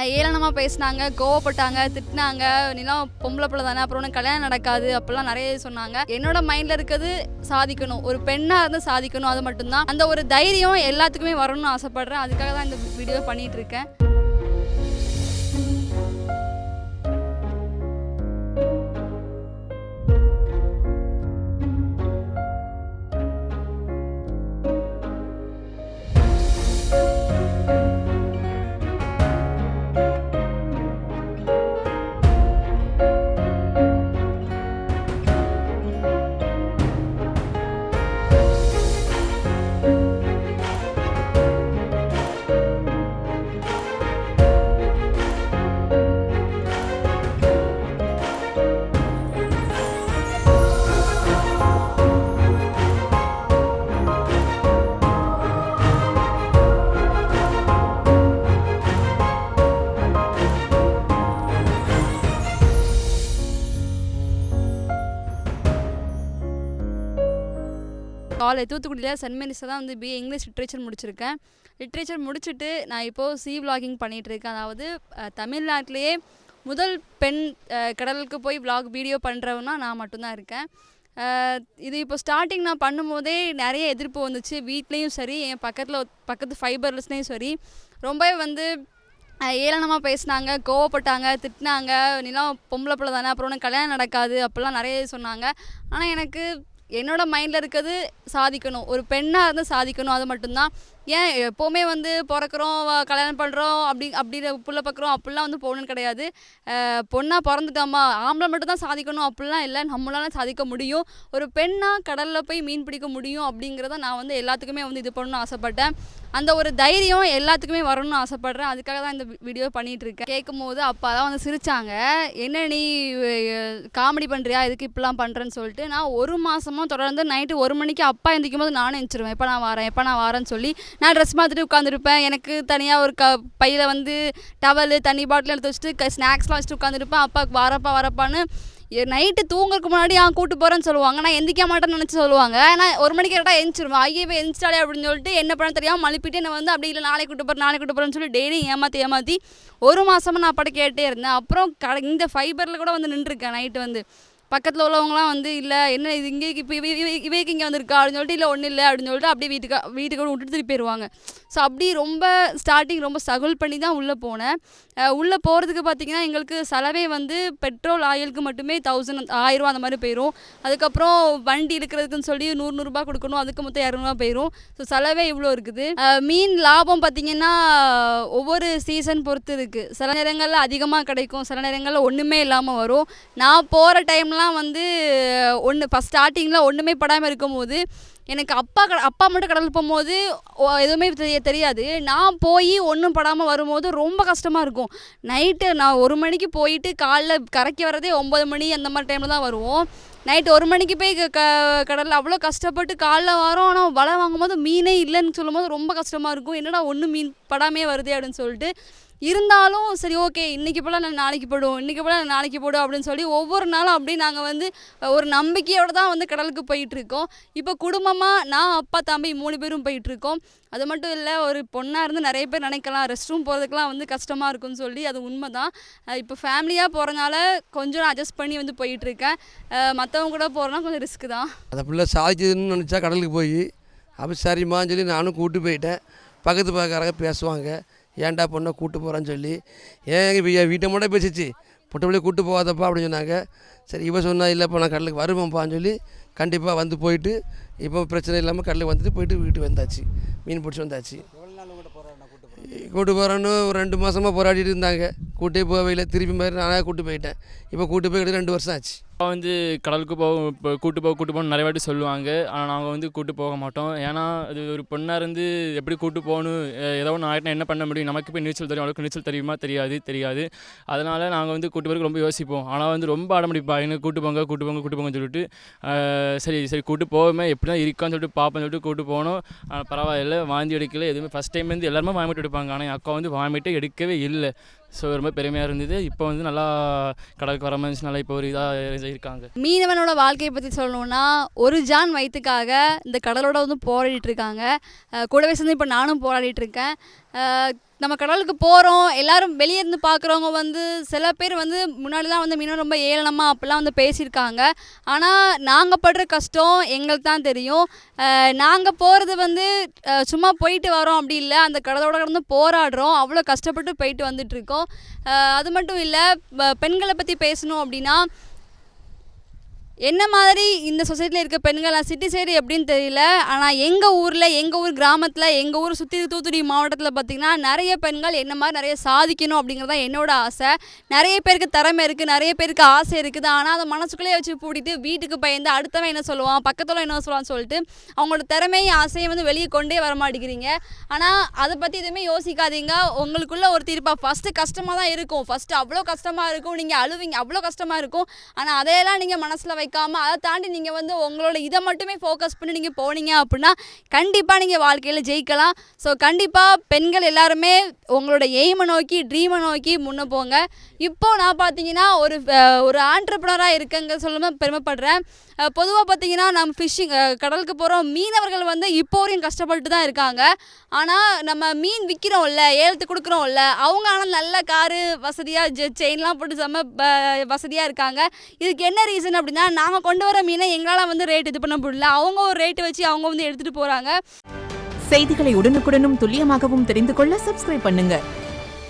ஏளனமாக பேசினாங்க, கோவப்பட்டாங்க, திட்டினாங்க. நீலாம் பொம்பளை பிள்ளை தானே, அப்புறம் ஒன்றும் கல்யாணம் நடக்காது அப்படிலாம் நிறைய சொன்னாங்க. என்னோட மைண்டில் இருக்கிறது சாதிக்கணும், ஒரு பெண்ணாக இருந்து சாதிக்கணும், அது மட்டும்தான். அந்த ஒரு தைரியம் எல்லாத்துக்குமே வரணும்னு ஆசைப்படுறேன். அதுக்காக தான் இந்த வீடியோ பண்ணிட்டு இருக்கேன். தூத்துக்குடியில் சென்ட் மேரிஸில் தான் வந்து பிஏ இங்கிலீஷ் லிட்ரேச்சர் முடிச்சிருக்கேன். லிட்ரேச்சர் முடிச்சுட்டு நான் இப்போது சி விலாகிங் பண்ணிகிட்ருக்கேன். அதாவது தமிழ்நாட்டிலேயே முதல் பெண் கடலுக்கு போய் விலாக் வீடியோ பண்ணுறவனா நான் மட்டும்தான் இருக்கேன். இது இப்போ ஸ்டார்டிங் நான் பண்ணும்போதே நிறைய எதிர்ப்பு வந்துச்சு. வீட்லேயும் சரி, என் பக்கத்து ஃபைபர்ஸ்லேயும் சரி, ரொம்பவே வந்து ஏளனமாக பேசினாங்க, கோவப்பட்டாங்க, திட்டினாங்க. நீலாம் பொம்பளை பிள்ளை தானே, அப்புறம் ஒன்றும் கல்யாணம் நடக்காது அப்படிலாம் நிறைய சொன்னாங்க. ஆனால் எனக்கு என்னோட மைண்டில் இருக்கிறது சாதிக்கணும், ஒரு பெண்ணாக இருந்து சாதிக்கணும், அது மட்டும்தான். ஏன் எப்போவுமே வந்து பிறக்கிறோம், கல்யாணம் பண்ணுறோம், அப்படி புள்ள பார்க்குறோம் அப்படிலாம் வந்து போகணுன்னு கிடையாது. பொண்ணாக பிறந்துட்டோமா, ஆம்பளை மட்டும் தான் சாதிக்கணும் அப்படிலாம் இல்லை. நம்மளால சாதிக்க முடியும், ஒரு பெண்ணாக கடலில் போய் மீன் பிடிக்க முடியும் அப்படிங்கிறத நான் வந்து எல்லாத்துக்குமே வந்து இது பண்ணணும்னு ஆசைப்பட்டேன். அந்த ஒரு தைரியம் எல்லாத்துக்குமே வரணும்னு ஆசைப்பட்றேன். அதுக்காக தான் இந்த வீடியோ பண்ணிகிட்டு இருக்கேன். கேட்கும் போது அப்பா தான் வந்து சிரித்தாங்க, என்ன நீ காமெடி பண்ணுறியா, இதுக்கு இப்படிலாம் பண்ணுறேன்னு சொல்லிட்டு. நான் ஒரு மாதமாக தொடர்ந்து நைட்டு 1 மணிக்கு அப்பா எந்திக்கும் போது நானும் எந்திரிச்சிருவேன், எப்போ நான் வரேன்னு சொல்லி. நான் ட்ரெஸ் மாற்றிட்டு உட்காந்துருப்பேன். எனக்கு தனியாக ஒரு பையில் வந்து டவலு, தண்ணி பாட்டில் எடுத்து வச்சுட்டு ஸ்நாக்ஸ்லாம் வச்சுட்டு உட்காந்துருப்பேன். அப்பாவுக்கு வரப்பான்னு நைட்டு தூங்குறதுக்கு முன்னாடி கூட்டு போகிறேன்னு சொல்லுவாங்க. நான் எந்திக்க மாட்டேன்னு நினச்சி சொல்லுவாங்க. நான் 1 மணிக்கு கரெக்டாக எந்திரிச்சிருவேன். ஐயோ எந்திரிச்சாலே அப்படின்னு சொல்லிட்டு என்ன பண்ண தெரியாமல் மழுப்பிட்டு என்னை வந்து அப்படி இல்லை நாளைக்கு கூட்டு போகிறேன்னு சொல்லி டெய்லி ஏமாற்றி 1 மாதமாக நான் அப்படி கேட்டே இருந்தேன். அப்புறம் இந்த ஃபைபரில் கூட வந்து நின்றுருக்கேன். நைட்டு வந்து பக்கத்தில் உள்ளவங்களாம் வந்து இல்லை என்ன இது இங்கே இப்போ இவைக்கு இங்கே வந்திருக்கா அப்படின்னு சொல்லிட்டு, இல்லை ஒன்றும் இல்லை அப்படின்னு சொல்லிட்டு அப்படியே வீட்டுக்கு விட்டுட்டு திருப்பி போயிடுவாங்க. ஸோ அப்படி ரொம்ப ஸ்டார்டிங் ரொம்ப ஸ்ட்ரகிள் பண்ணி தான் உள்ளே போனேன். உள்ளே போகிறதுக்கு பார்த்திங்கன்னா எங்களுக்கு செலவே வந்து பெட்ரோல் ஆயிலுக்கு மட்டுமே 1000 அந்த மாதிரி போயிடும். அதுக்கப்புறம் வண்டி இருக்கிறதுக்குன்னு சொல்லி 100 ரூபா கொடுக்கணும், அதுக்கு மொத்தம் 200 போயிடும். ஸோ செலவே இவ்வளோ இருக்குது. மீன் லாபம் பார்த்திங்கன்னா ஒவ்வொரு சீசன் பொறுத்து இருக்குது. சில நேரங்களில் அதிகமாக கிடைக்கும், சில நேரங்களில் ஒன்றுமே இல்லாமல் வரும். நான் போகிற டைம்லாம் வந்து ஃபஸ்ட் ஸ்டார்டிங்கில் ஒன்றுமே படாமல் இருக்கும்போது எனக்கு அப்பா மட்டும் கடலுக்கு போகும்போது எதுவுமே தெரியாது. நான் போய் ஒன்றும் படாமல் வரும்போது ரொம்ப கஷ்டமாக இருக்கும். நைட்டு நான் 1 மணிக்கு போயிட்டு காலைல கரைக்கு வரதே 9 மணி அந்த மாதிரி டைமில் தான் வருவோம். நைட்டு 1 மணிக்கு போய் கடலில் அவ்வளோ கஷ்டப்பட்டு காலைல வரோம். ஆனால் வலை வாங்கும்போது மீனே இல்லைன்னு சொல்லும்போது ரொம்ப கஷ்டமாக இருக்கும். என்னடா ஒன்றும் மீன் படாமே வருதே அப்படின்னு சொல்லிட்டு. இருந்தாலும் சரி ஓகே, இன்றைக்கி போல் நான் நாளைக்கு போடும் அப்படின்னு சொல்லி ஒவ்வொரு நாளும் அப்படி நாங்கள் வந்து ஒரு நம்பிக்கையோடு தான் வந்து கடலுக்கு போயிட்டுருக்கோம். இப்போ குடும்பமாக நான் அப்பா தம்பி 3 பேரும் போயிட்டுருக்கோம். அது மட்டும் இல்லை, ஒரு பொண்ணாக இருந்து நிறைய பேர் நினைக்கலாம் ரெஸ்ட் ரூம் போகிறதுக்கெலாம் வந்து கஷ்டமாக இருக்குன்னு சொல்லி. அது உண்மை தான். இப்போ ஃபேமிலியாக போகிறனால கொஞ்சம் அட்ஜஸ்ட் பண்ணி வந்து போயிட்டுருக்கேன். மற்றவங்க கூட போகிறனா கொஞ்சம் ரிஸ்க்கு தான். அந்த பிள்ளை சாதிக்குதுன்னு நினச்சா கடலுக்கு போய் அப்போ சரிம்மான்னு சொல்லி நானும் கூப்பிட்டு போயிட்டேன். பக்கத்து பக்கக்காரங்க பேசுவாங்க, ஏன்டா பொண்ணை கூப்பிட்டு போகிறான்னு சொல்லி. என் வீட்டை மட்டும் பேசிச்சு, பொட்டை பிள்ளைய கூப்பிட்டு போகாதப்பா அப்படின்னு சொன்னாங்க. சரி இவ சொன்னா இல்லைப்பா நான் கடலுக்கு வருவேன்ப்பான்னு சொல்லி கண்டிப்பாக வந்து போயிட்டு இப்போ பிரச்சனை இல்லாமல் கடலுக்கு வந்துட்டு போயிட்டு வீட்டுக்கு வந்தாச்சு, மீன் பிடிச்சி வந்தாச்சு. கூட்டு போகிறேன்னு ஒரு 2 மாதமாக போராடிட்டு இருந்தாங்க. கூட்டே போவையில் திருப்பி மாதிரி நானே கூப்பிட்டு போயிட்டேன். இப்போ கூட்டு போய் 2 வருஷம் ஆச்சு. அப்பா வந்து கடலுக்கு இப்போ கூட்டு போகணும்னு நிறைய வாட்டி சொல்லுவாங்க. ஆனால் நாங்கள் வந்து கூட்டு போக மாட்டோம். ஏன்னா அது ஒரு பொண்ணாக இருந்து எப்படி கூட்டு போகணும், ஏதோ ஒன்று ஆகிட்டுனா என்ன பண்ண முடியும், நமக்கு இப்போ நீச்சல் தெரியும், அவளுக்கு நீச்சல் தெரியுமா தெரியாது. அதனால் நாங்கள் வந்து கூட்டு போகிறதுக்கு ரொம்ப யோசிப்போம். ஆனால் வந்து ரொம்ப அடம்பிடிப்பா, எனக்கு கூட்டு போங்கன்னு சொல்லிட்டு சரி கூட்டு போவோமே எப்படி தான் இருக்கான்னு சொல்லிட்டு பார்ப்பேன்னு சொல்லிட்டு கூட்டு போனோம். பரவாயில்லை, வாந்தி எடுக்கல எதுவுமே. ஃபஸ்ட் டைம் வந்து எல்லாருமே வாமிட் எடுப்பாங்க, ஆனால் என் அக்கா வந்து வாமிட்டே எடுக்கவே இல்லை. ஸோ ரொம்ப பெருமையாக இருந்தது. இப்போ வந்து நல்லா கடலுக்கு வர மாதிரி நல்லா இப்போ ஒரு இதாக இருக்காங்க. மீனவனோட வாழ்க்கையை பற்றி சொல்லணுன்னா, ஒரு ஜான் வயிற்றுக்காக இந்த கடலோட வந்து போராடிட்டு இருக்காங்க. கூடவே சேர்ந்து இப்போ நானும் போராடிட்டு இருக்கேன். நம்ம கடலுக்கு போகிறோம், எல்லோரும் வெளியே இருந்து பார்க்குறவங்க வந்து சில பேர் வந்து முன்னாடிலாம் வந்து மீனவ ரொம்ப ஏளனமாக அப்படிலாம் வந்து பேசியிருக்காங்க. ஆனால் நாங்கள் படுற கஷ்டம் எங்களுக்கு தான் தெரியும். நாங்கள் போகிறது வந்து சும்மா போயிட்டு வரோம் அப்படி இல்லை, அந்த கடலோட கடந்து போராடுறோம், அவ்வளோ கஷ்டப்பட்டு போயிட்டு வந்துட்டுருக்கோம். அது மட்டும் இல்லை, பெண்களை பற்றி பேசணும் அப்படின்னா என்ன மாதிரி இந்த சொசைட்டியில் இருக்க பெண்கள், சிட்டி சைடு எப்படின்னு தெரியல, ஆனால் எங்கள் ஊர் கிராமத்தில், எங்கள் ஊர் சுற்றி தூத்துக்குடி மாவட்டத்தில் பார்த்திங்கன்னா நிறைய பெண்கள் என்ன மாதிரி நிறைய சாதிக்கணும் அப்படிங்கிறதான் என்னோட ஆசை. நிறைய பேருக்கு திறமை இருக்குது, நிறைய பேருக்கு ஆசை இருக்குது. ஆனால் அதை மனசுக்குள்ளேயே வச்சு பூட்டிட்டு வீட்டுக்கு பயந்து அடுத்தவன் என்ன சொல்லுவான், பக்கத்தில் என்ன சொல்லுவான்னு சொல்லிட்டு அவங்களோட திறமையை ஆசையை வந்து வெளியே கொண்டே வர மாட்டேங்கிறீங்க. ஆனால் அதை பற்றி எதுவுமே யோசிக்காதீங்க. உங்களுக்குள்ள ஒரு தீர்ப்பாக ஃபஸ்ட்டு கஷ்டமாக தான் இருக்கும், ஃபஸ்ட்டு அவ்வளோ கஷ்டமாக இருக்கும், நீங்கள் அழுவீங்க, அவ்வளோ கஷ்டமாக இருக்கும். ஆனால் அதையெல்லாம் நீங்கள் மனசில் வைக்காமல் அதை தாண்டி நீங்கள் வந்து உங்களோட இதை மட்டுமே ஃபோக்கஸ் பண்ணி நீங்கள் போனீங்க அப்படின்னா கண்டிப்பாக நீங்கள் வாழ்க்கையில் ஜெயிக்கலாம். ஸோ கண்டிப்பாக பெண்கள் எல்லாருமே உங்களோட எய்மை நோக்கி, ட்ரீமை நோக்கி முன்னே போங்க. இப்போது நான் பார்த்தீங்கன்னா ஒரு ஆண்டர்ப்ரனராக இருக்கங்க சொல்லும்போது பெருமைப்படுறேன். பொதுவாக பார்த்தீங்கன்னா நம்ம ஃபிஷ்ஷிங் கடலுக்கு போகிறோம், மீனவர்கள் வந்து இப்போ வரையும் கஷ்டப்பட்டு தான் இருக்காங்க. ஆனால் நம்ம மீன் விற்கிறோம்ல, ஏலத்துக்கு கொடுக்குறோம்ல, அவங்க ஆனால் நல்ல காரு வசதியாக செயின்லாம் போட்டு செம்ம வசதியாக இருக்காங்க. இதுக்கு என்ன ரீசன் அப்படின்னா, நாங்கள் கொண்டு வர மீனை எங்களால் வந்து ரேட் இது பண்ண முடியல, அவங்க ஒரு ரேட்டு வச்சு அவங்க வந்து எடுத்துகிட்டு போகிறாங்க. செய்திகளை உடனுக்குடனும் துல்லியமாகவும் தெரிந்து கொள்ள சப்ஸ்கிரைப் பண்ணுங்க.